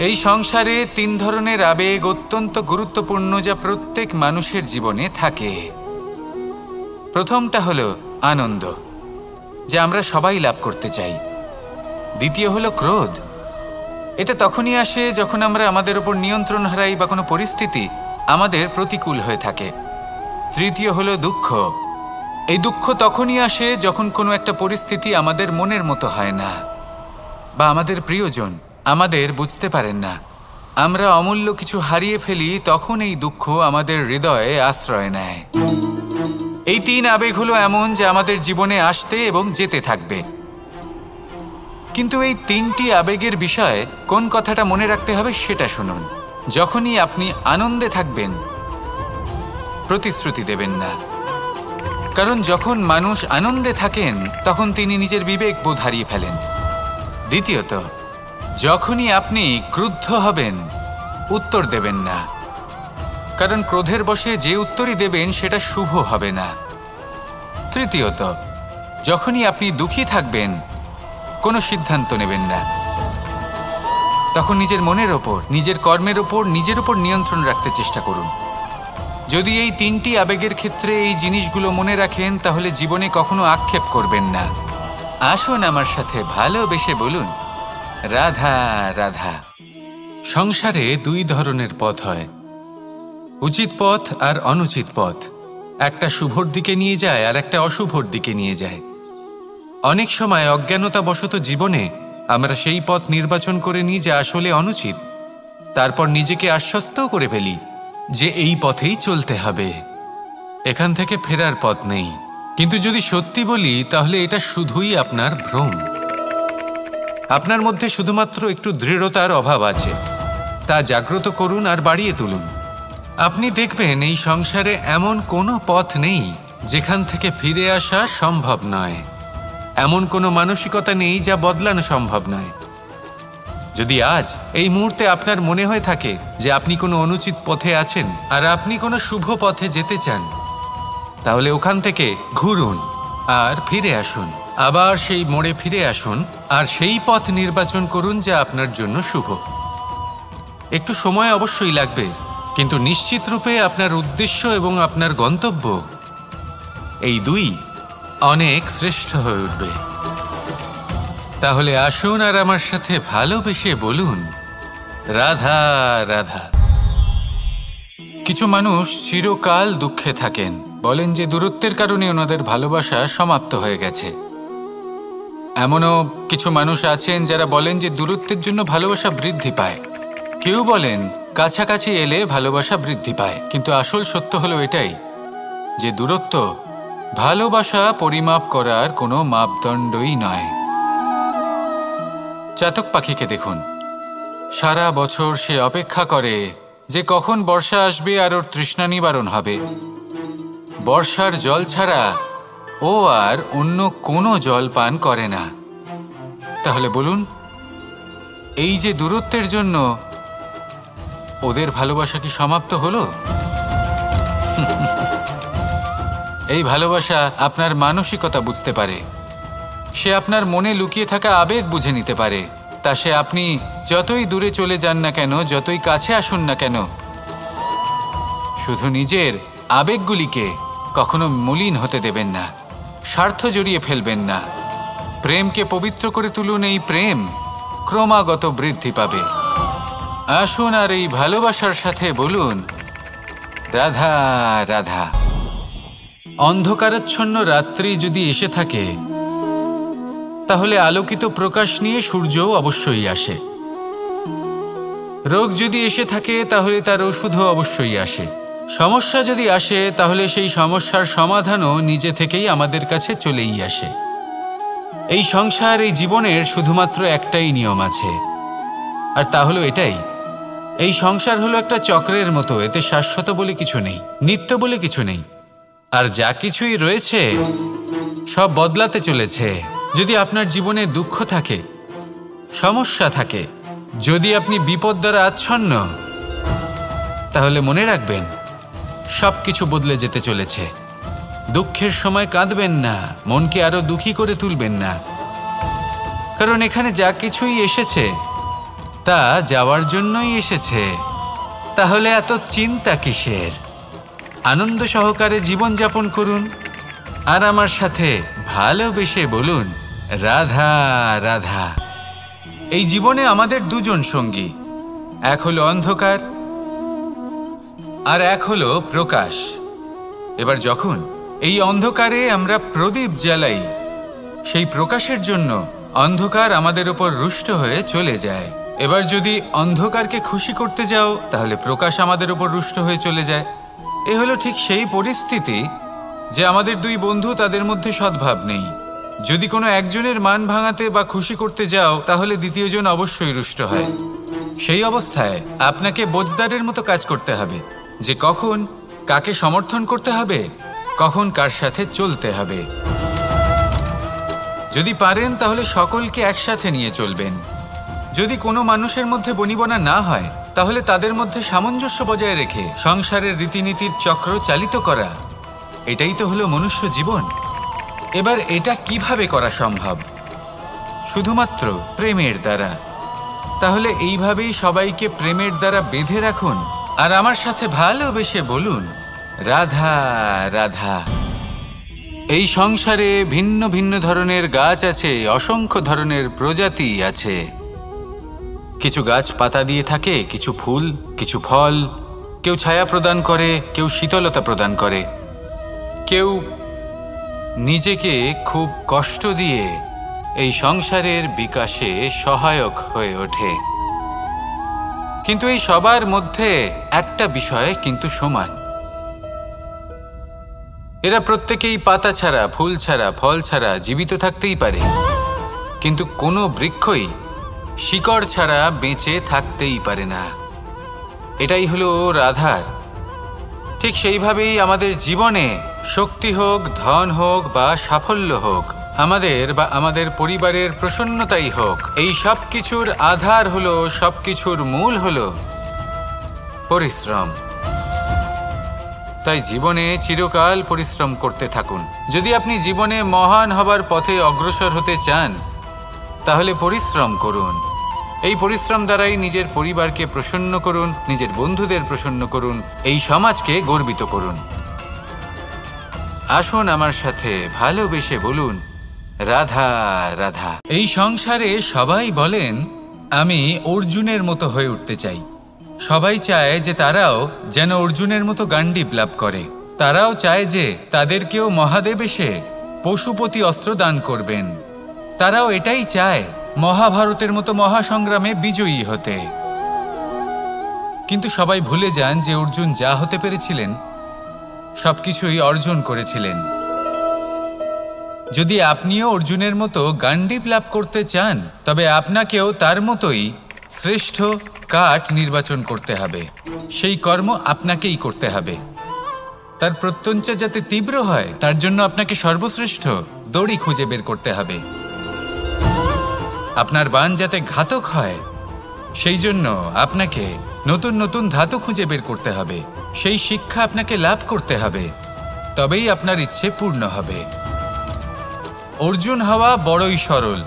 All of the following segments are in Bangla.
এই সংসারে তিন ধরনের আবেগ অত্যন্ত গুরুত্বপূর্ণ, যা প্রত্যেক মানুষের জীবনে থাকে। প্রথমটা হলো আনন্দ, যা আমরা সবাই লাভ করতে চাই। দ্বিতীয় হলো ক্রোধ। এটা তখনই আসে যখন আমরা আমাদের উপর নিয়ন্ত্রণ হারাই বা কোনো পরিস্থিতি আমাদের প্রতিকূল হয়ে থাকে। তৃতীয় হলো দুঃখ। এই দুঃখ তখনই আসে যখন কোনো একটা পরিস্থিতি আমাদের মনের মতো হয় না, বা আমাদের প্রিয়জন আমাদের বুঝতে পারেন না, আমরা অমূল্য কিছু হারিয়ে ফেলি। তখন এই দুঃখ আমাদের হৃদয়ে আশ্রয় নেয়। এই তিন আবেগ হলো এমন যে আমাদের জীবনে আসতে এবং যেতে থাকবে। কিন্তু এই তিনটি আবেগের বিষয়ে কোন কথাটা মনে রাখতে হবে সেটা শুনুন। যখনই আপনি আনন্দে থাকবেন, প্রতিশ্রুতি দেবেন না, কারণ যখন মানুষ আনন্দে থাকেন তখন তিনি নিজের বিবেক বোধ হারিয়ে ফেলেন। দ্বিতীয়ত, যখনই আপনি ক্রুদ্ধ হবেন, উত্তর দেবেন না, কারণ ক্রোধের বশে যে উত্তরই দেবেন সেটা শুভ হবে না। তৃতীয়ত, যখনই আপনি দুঃখী থাকবেন, কোনো সিদ্ধান্ত নেবেন না, তখন নিজের মনের ওপর, নিজের কর্মের ওপর, নিজের ওপর নিয়ন্ত্রণ রাখতে চেষ্টা করুন। যদি এই তিনটি আবেগের ক্ষেত্রে এই জিনিসগুলো মনে রাখেন, তাহলে জীবনে কখনো আক্ষেপ করবেন না। আসুন আমার সাথে ভালোবেসে বলুন, রাধা রাধা। সংসারে দুই ধরনের পথ হয়, উচিত পথ আর অনুচিত পথ। একটা শুভর দিকে নিয়ে যায় আর একটা অশুভর দিকে নিয়ে যায়। অনেক সময় অজ্ঞানতাবশত জীবনে আমরা সেই পথ নির্বাচন করে নিই যা আসলে অনুচিত। তারপর নিজেকে আশ্বস্তও করে ফেলি যে এই পথেই চলতে হবে, এখান থেকে ফেরার পথ নেই। কিন্তু যদি সত্যি বলি, তাহলে এটা শুধুই আপনার ভ্রম। আপনার মধ্যে শুধুমাত্র একটু দৃঢ়তার অভাব আছে, তা জাগ্রত করুন আর বাড়িয়ে তুলুন। আপনি দেখবেন এই সংসারে এমন কোনো পথ নেই যেখান থেকে ফিরে আসা সম্ভব নয়। এমন কোনো মানসিকতা নেই যা বদলানো সম্ভব নয়। যদি আজ এই মুহূর্তে আপনার মনে হয়ে থাকে যে আপনি কোনো অনুচিত পথে আছেন আর আপনি কোনো শুভ পথে যেতে চান, তাহলে ওখান থেকে ঘুরুন আর ফিরে আসুন। আবার সেই মোড়ে ফিরে আসুন আর সেই পথ নির্বাচন করুন যা আপনার জন্য শুভ। একটু সময় অবশ্যই লাগবে, কিন্তু নিশ্চিত রূপে আপনার উদ্দেশ্য এবং আপনার গন্তব্য এই দুই অনেক শ্রেষ্ঠ হয়ে উঠবে। তাহলে আসুন আর আমার সাথে ভালোবেসে বলুন, রাধা রাধা। কিছু মানুষ চিরকাল দুঃখে থাকেন, বলেন যে দূরত্বের কারণে ওনাদের ভালোবাসা সমাপ্ত হয়ে গেছে। এমনও কিছু মানুষ আছেন যারা বলেন যে দূরত্বের জন্য ভালোবাসা বৃদ্ধি পায়। কেউ বলেন কাছাকাছি এলে ভালোবাসা বৃদ্ধি পায়। কিন্তু আসল সত্য হলো এটাই যে দূরত্ব ভালোবাসা পরিমাপ করার কোনো মাপদণ্ডই নয়। চাতক পাখিকে দেখুন, সারা বছর সে অপেক্ষা করে যে কখন বর্ষা আসবে আর ওর তৃষ্ণা নিবারণ হবে। বর্ষার জল ছাড়া ও আর অন্য কোনো জল পান করে না। তাহলে বলুন, এই যে দূরত্বের জন্য ওদের ভালোবাসা কি সমাপ্ত হলো? এই ভালোবাসা আপনার মানসিকতা বুঝতে পারে, সে আপনার মনে লুকিয়ে থাকা আবেগ বুঝে নিতে পারে। তা সে আপনি যতই দূরে চলে যান না কেন, যতই কাছে আসুন না কেন, শুধু নিজের আবেগগুলিকে কখনো মলিন হতে দেবেন না, স্বার্থ জড়িয়ে ফেলবেন না। প্রেমকে পবিত্র করে তুলুন, এই প্রেম ক্রমাগত বৃদ্ধি পাবে। আসুন আর এই ভালোবাসার সাথে বলুন, রাধা রাধা। অন্ধকারাচ্ছন্ন রাত্রি যদি এসে থাকে, তাহলে আলোকিত প্রকাশ নিয়ে সূর্যও অবশ্যই আসে। রোগ যদি এসে থাকে, তাহলে তার ওষুধও অবশ্যই আসে। সমস্যা যদি আসে, তাহলে সেই সমস্যার সমাধানও নিজে থেকেই আমাদের কাছে চলেই আসে। এই সংসার, এই জীবনের শুধুমাত্র একটাই নিয়ম আছে, আর তা হলো এটাই, এই সংসার হলো একটা চক্রের মতো। এতে শাশ্বত বলে কিছু নেই, নিত্য বলে কিছু নেই, আর যা কিছুই রয়েছে সব বদলাতে চলেছে। যদি আপনার জীবনে দুঃখ থাকে, সমস্যা থাকে, যদি আপনি বিপদ দ্বারা আচ্ছন্ন, তাহলে মনে রাখবেন সব কিছু বদলে যেতে চলেছে। দুঃখের সময় কাঁদবেন না, মনকে আরো দুঃখী করে তুলবেন না, কারণ এখানে যা কিছুই এসেছে তা যাওয়ার জন্যই এসেছে। তাহলে এত চিন্তা কিসের? আনন্দ সহকারে জীবনযাপন করুন আর আমার সাথে ভালোবেসে বলুন রাধা রাধা। এই জীবনে আমাদের দুজন সঙ্গী, এক হলো অন্ধকার আর এক হলো প্রকাশ। এবার যখন এই অন্ধকারে আমরা প্রদীপ জ্বালাই, সেই প্রকাশের জন্য অন্ধকার আমাদের উপর রুষ্ট হয়ে চলে যায়। এবার যদি অন্ধকারকে খুশি করতে যাও তাহলে প্রকাশ আমাদের উপর রুষ্ট হয়ে চলে যায়। এ হলো ঠিক সেই পরিস্থিতি যে আমাদের দুই বন্ধু, তাদের মধ্যে সদ্ভাব নেই। যদি কোনো একজনের মান ভাঙাতে বা খুশি করতে যাও তাহলে দ্বিতীয়জন অবশ্যই রুষ্ট হয়। সেই অবস্থায় আপনাকে বোঝদারের মতো কাজ করতে হবে যে কখন কাকে সমর্থন করতে হবে, কখন কার সাথে চলতে হবে। যদি পারেন তাহলে সকলকে একসাথে নিয়ে চলবেন। যদি কোনো মানুষের মধ্যে বনিবনা না হয় তাহলে তাদের মধ্যে সামঞ্জস্য বজায় রেখে সংসারের রীতিনীতির চক্র চালিত করা, এটাই তো হলো মনুষ্য জীবন। এবার এটা কিভাবে করা সম্ভব? শুধুমাত্র প্রেমের দ্বারা। তাহলে এইভাবেই সবাইকে প্রেমের দ্বারা বেঁধে রাখুন আর আমার সাথে ভালোবেসে বলুন রাধা রাধা। এই সংসারে ভিন্ন ভিন্ন ধরনের গাছ আছে, অসংখ্য ধরনের প্রজাতি আছে। কিছু গাছ পাতা দিয়ে থাকে, কিছু ফুল, কিছু ফল। কেউ ছায়া প্রদান করে, কেউ শীতলতা প্রদান করে, কেউ নিজেকে খুব কষ্ট দিয়ে এই সংসারের বিকাশে সহায়ক হয়ে ওঠে। কিন্তু এই সবার মধ্যে একটা বিষয় কিন্তু সমান, এরা প্রত্যেকেই পাতা ছাড়া, ফুল ছাড়া, ফল ছাড়া জীবিত থাকতেই পারে, কিন্তু কোনো বৃক্ষই শিকড় ছাড়া বেঁচে থাকতেই পারে না। এটাই হলো রাধার। ঠিক সেইভাবেই আমাদের জীবনে শক্তি হোক, ধন হোক বা সাফল্য হোক, আমাদের পরিবারের প্রসন্নতাই হোক, এই সব কিছুর আধার হলো, সব কিছুর মূল হলো পরিশ্রম। তাই জীবনে চিরকাল পরিশ্রম করতে থাকুন। যদি আপনি জীবনে মহান হবার পথে অগ্রসর হতে চান তাহলে পরিশ্রম করুন। এই পরিশ্রম দ্বারাই নিজের পরিবারকে প্রসন্ন করুন, নিজের বন্ধুদের প্রসন্ন করুন, এই সমাজকে গর্বিত করুন। আসুন আমার সাথে ভালোবেসে বলুন রাধা রাধা। এই সংসারে সবাই বলেন আমি অর্জুনের মতো হয়ে উঠতে চাই। সবাই চায় যে তারাও যেন অর্জুনের মতো গান্ডীব লাভ করে। তারাও চায় যে তাদেরকেও মহাদেব এসে পশুপতি অস্ত্র দান করবেন। তারাও এটাই চায় মহাভারতের মতো মহাসংগ্রামে বিজয়ী হতে। কিন্তু সবাই ভুলে যান যে অর্জুন যা হতে পেরেছিলেন সবকিছুই অর্জন করেছিলেন। যদি আপনিও অর্জুনের মতো গান্ডীব লাভ করতে চান তবে আপনাকেও তার মতোই শ্রেষ্ঠ কাঠ নির্বাচন করতে হবে। সেই কর্ম আপনাকেই করতে হবে। তার প্রত্যঞ্চা যাতে তীব্র হয় তার জন্য আপনাকে সর্বশ্রেষ্ঠ দড়ি খুঁজে বের করতে হবে। আপনার বাণ যাতে ঘাতক হয় সেই জন্য আপনাকে নতুন নতুন ধাতু খুঁজে বের করতে হবে। সেই শিক্ষা আপনাকে লাভ করতে হবে, তবেই আপনার ইচ্ছে পূর্ণ হবে। অর্জুন হওয়া বড়ই সরল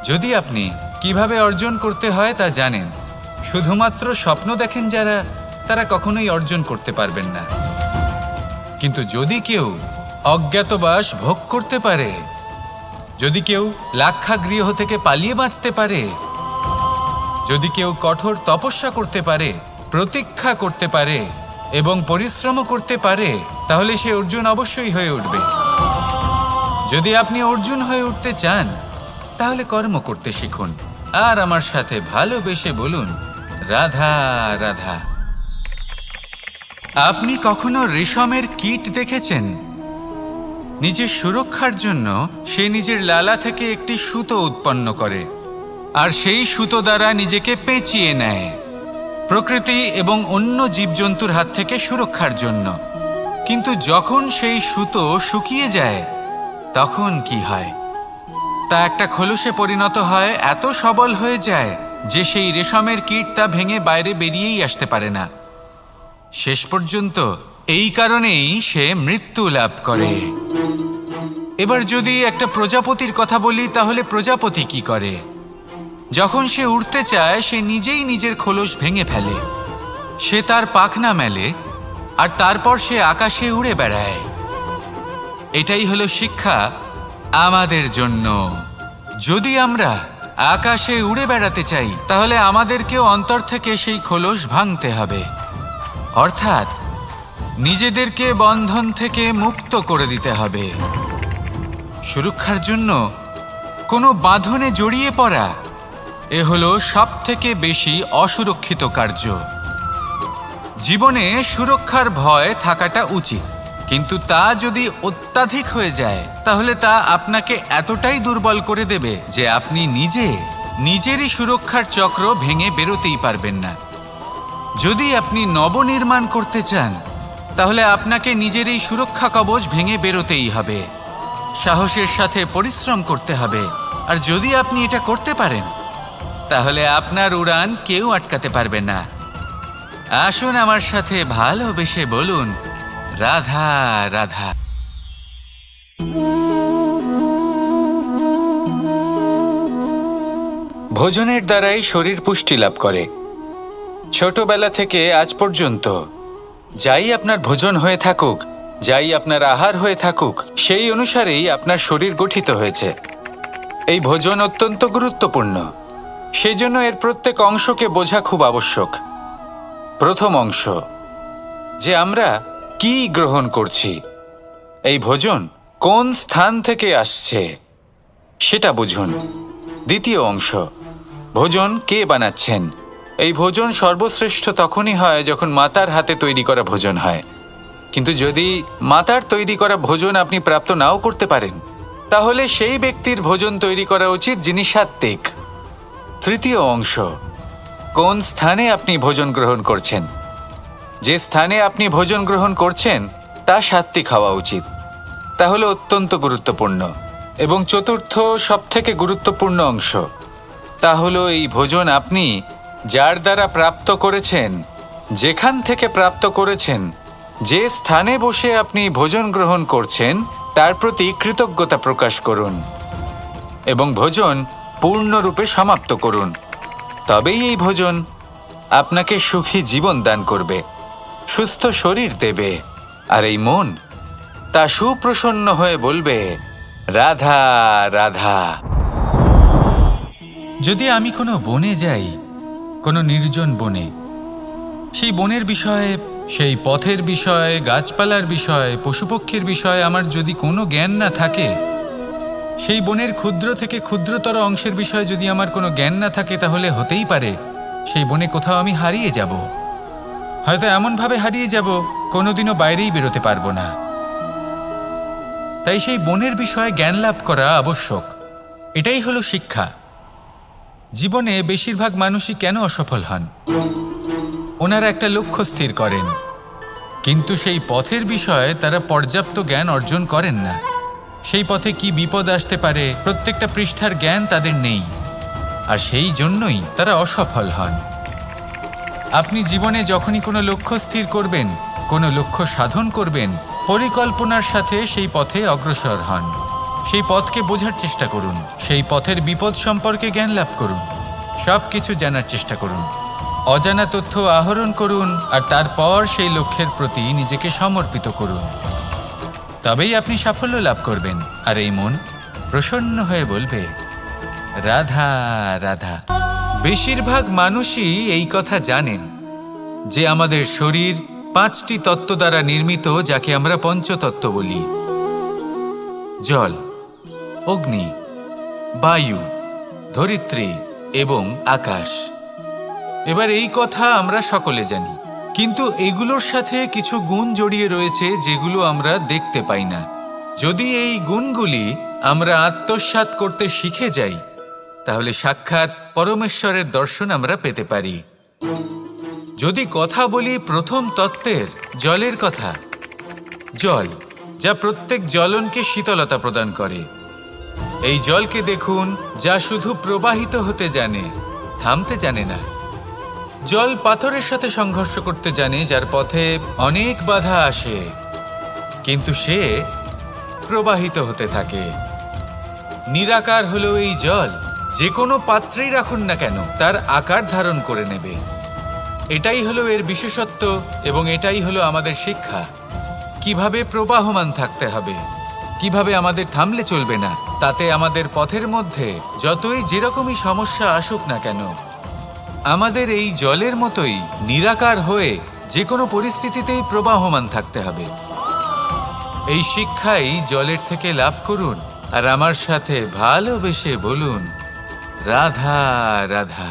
যদি আপনি কিভাবে অর্জন করতে হয় তা জানেন। শুধুমাত্র স্বপ্ন দেখেন যারা, তারা কখনোই অর্জন করতে পারবেন না। কিন্তু যদি কেউ অজ্ঞাতবাস ভোগ করতে পারে, যদি কেউ লাক্ষাগৃহ থেকে পালিয়ে বাঁচতে পারে, যদি কেউ কঠোর তপস্যা করতে পারে, প্রতীক্ষা করতে পারে এবং পরিশ্রম করতে পারে, তাহলে সে অর্জুন অবশ্যই হয়ে উঠবে। যদি আপনি অর্জুন হয়ে উঠতে চান তাহলে কর্ম করতে শিখুন আর আমার সাথে ভালোবেসে বলুন রাধা রাধা। আপনি কখনো রেশমের কীট দেখেছেন? নিজের সুরক্ষার জন্য সে নিজের লালা থেকে একটি সুতো উৎপন্ন করে আর সেই সুতো দ্বারা নিজেকে পেঁচিয়ে নেয়, প্রকৃতি এবং অন্য জীবজন্তুর হাত থেকে সুরক্ষার জন্য। কিন্তু যখন সেই সুতো শুকিয়ে যায় তখন কি হয়? তা একটা খোলসে পরিণত হয়, এত সবল হয়ে যায় যে সেই রেশমের কীট তা ভেঙে বাইরে বেরিয়েই আসতে পারে না। শেষ পর্যন্ত এই কারণেই সে মৃত্যু লাভ করে। এবার যদি একটা প্রজাপতির কথা বলি তাহলে প্রজাপতি কি করে? যখন সে উড়তে চায় সে নিজেই নিজের খোলস ভেঙে ফেলে, সে তার পাখনা মেলে আর তারপর সে আকাশে উড়ে বেড়ায়। এটাই হলো শিক্ষা আমাদের জন্য। যদি আমরা আকাশে উড়ে বেড়াতে চাই তাহলে আমাদেরকেও অন্তর থেকে সেই খোলস ভাঙতে হবে, অর্থাৎ নিজেদেরকে বন্ধন থেকে মুক্ত করে দিতে হবে। সুরক্ষার জন্য কোনো বাঁধনে জড়িয়ে পড়া এ হলো সবথেকে বেশি অসুরক্ষিত কার্য। জীবনে সুরক্ষার ভয় থাকাটা উচিত, কিন্তু তা যদি অত্যাধিক হয়ে যায় তাহলে তা আপনাকে এতটাই দুর্বল করে দেবে যে আপনি নিজেরই সুরক্ষার চক্র ভেঙে বেরোতেই পারবেন না। যদি আপনি নবনির্মাণ করতে চান তাহলে আপনাকে নিজের এই সুরক্ষা কবচ ভেঙে বেরোতেই হবে, সাহসের সাথে পরিশ্রম করতে হবে। আর যদি আপনি এটা করতে পারেন তাহলে আপনার উড়ান কেউ আটকাতে পারবে না। আসুন আমার সাথে ভালোবেসে বলুন, রাধা রাধা। ভোজনের দ্বারাই শরীর পুষ্টি লাভ করে। ছোটবেলা থেকে আজ পর্যন্ত যাই আপনার ভোজন হয়ে থাকুক, যাই আপনার আহার হয়ে থাকুক, সেই অনুসারেই আপনার শরীর গঠিত হয়েছে। এই ভোজন অত্যন্ত গুরুত্বপূর্ণ, সেই জন্য এর প্রত্যেক অংশকে বোঝা খুব আবশ্যক। প্রথম অংশ, যে আমরা কি গ্রহণ করছি, এই ভোজন কোন স্থান থেকে আসছে সেটা বুঝুন। দ্বিতীয় অংশ, ভোজন কে বানাচ্ছেন। এই ভোজন সর্বশ্রেষ্ঠ তখনই হয় যখন মাতার হাতে তৈরি করা ভোজন হয়। কিন্তু যদি মাতার তৈরি করা ভোজন আপনি প্রাপ্ত নাও করতে পারেন তাহলে সেই ব্যক্তির ভোজন তৈরি করা উচিত যিনি সাত্ত্বিক। তৃতীয় অংশ, কোন স্থানে আপনি ভোজন গ্রহণ করছেন। যে স্থানে আপনি ভোজন গ্রহণ করছেন তা সাত্ত্বিক হওয়া উচিত, তা হলো অত্যন্ত গুরুত্বপূর্ণ। এবং চতুর্থ সবথেকে গুরুত্বপূর্ণ অংশ, তা হলো এই ভোজন আপনি যার দ্বারা প্রাপ্ত করেছেন, যেখান থেকে প্রাপ্ত করেছেন, যে স্থানে বসে আপনি ভোজন গ্রহণ করছেন তার প্রতি কৃতজ্ঞতা প্রকাশ করুন এবং ভোজন পূর্ণরূপে সমাপ্ত করুন। তবেই এই ভোজন আপনাকে সুখী জীবন দান করবে, সুস্থ শরীর দেবে, আর এই মন তা সুপ্রসন্ন হয়ে বলবে, রাধা রাধা। যদি আমি কোনো বনে যাই, কোনো নির্জন বনে, সেই বনের বিষয়ে, সেই পথের বিষয়ে, গাছপালার বিষয়ে, পশুপক্ষীর বিষয়ে আমার যদি কোনো জ্ঞান না থাকে, সেই বনের ক্ষুদ্র থেকে ক্ষুদ্রতর অংশের বিষয়ে যদি আমার কোনো জ্ঞান না থাকে, তাহলে হতেই পারে সেই বনে কোথাও আমি হারিয়ে যাব। হয়তো এমনভাবে হারিয়ে যাব কোনোদিনও বাইরেই বেরোতে পারবো না। তাই সেই বনের বিষয়ে জ্ঞান লাভ করা আবশ্যক। এটাই হলো শিক্ষা। জীবনে বেশিরভাগ মানুষই কেন অসফল হন? ওনারা একটা লক্ষ্য স্থির করেন, কিন্তু সেই পথের বিষয়ে তারা পর্যাপ্ত জ্ঞান অর্জন করেন না। সেই পথে কি বিপদ আসতে পারে প্রত্যেকটা পৃষ্ঠার জ্ঞান তাদের নেই, আর সেই জন্যই তারা অসফল হন। আপনি জীবনে যখনই কোনো লক্ষ্য স্থির করবেন, কোনো লক্ষ্য সাধন করবেন, পরিকল্পনার সাথে সেই পথে অগ্রসর হন। সেই পথকে বোঝার চেষ্টা করুন, সেই পথের বিপদ সম্পর্কে জ্ঞান লাভ করুন, সব কিছু জানার চেষ্টা করুন, অজানা তথ্য আহরণ করুন, আর তারপর সেই লক্ষ্যের প্রতি নিজেকে সমর্পিত করুন। তবেই আপনি সাফল্য লাভ করবেন, আর এই মন প্রসন্ন হয়ে বলবে, রাধা রাধা। বেশিরভাগ মানুষই এই কথা জানেন যে আমাদের শরীর 5টি তত্ত্ব দ্বারা নির্মিত, যাকে আমরা পঞ্চতত্ত্ব বলি। জল, অগ্নি, বায়ু, ধরিত্রী এবং আকাশ। এবার এই কথা আমরা সকলে জানি, কিন্তু এগুলোর সাথে কিছু গুণ জড়িয়ে রয়েছে যেগুলো আমরা দেখতে পাই না। যদি এই গুণগুলি আমরা আত্মসাৎ করতে শিখে যাই তাহলে সাক্ষাৎ পরমেশ্বরের দর্শন আমরা পেতে পারি। যদি কথা বলি প্রথম তত্ত্বের, জলের কথা, জল যা প্রত্যেক জ্বলনকে শীতলতা প্রদান করে। এই জলকে দেখুন, যা শুধু প্রবাহিত হতে জানে, থামতে জানে না। জল পাথরের সাথে সংঘর্ষ করতে জানে, যার পথে অনেক বাধা আসে, কিন্তু সে প্রবাহিত হতে থাকে। নিরাকার হলো এই জল, যে কোনো পাত্রেই রাখুন না কেন তার আকার ধারণ করে নেবে। এটাই হলো এর বিশেষত্ব এবং এটাই হলো আমাদের শিক্ষা। কিভাবে প্রবাহমান থাকতে হবে, কিভাবে আমাদের থামলে চলবে না, তাতে আমাদের পথের মধ্যে যতই যেরকমই সমস্যা আসুক না কেন আমাদের এই জলের মতোই নিরাকার হয়ে যে কোনো পরিস্থিতিতেই প্রবাহমান থাকতে হবে। এই শিক্ষাই জলের থেকে লাভ করুন আর আমার সাথে ভালোবেসে বলুন রাধা রাধা।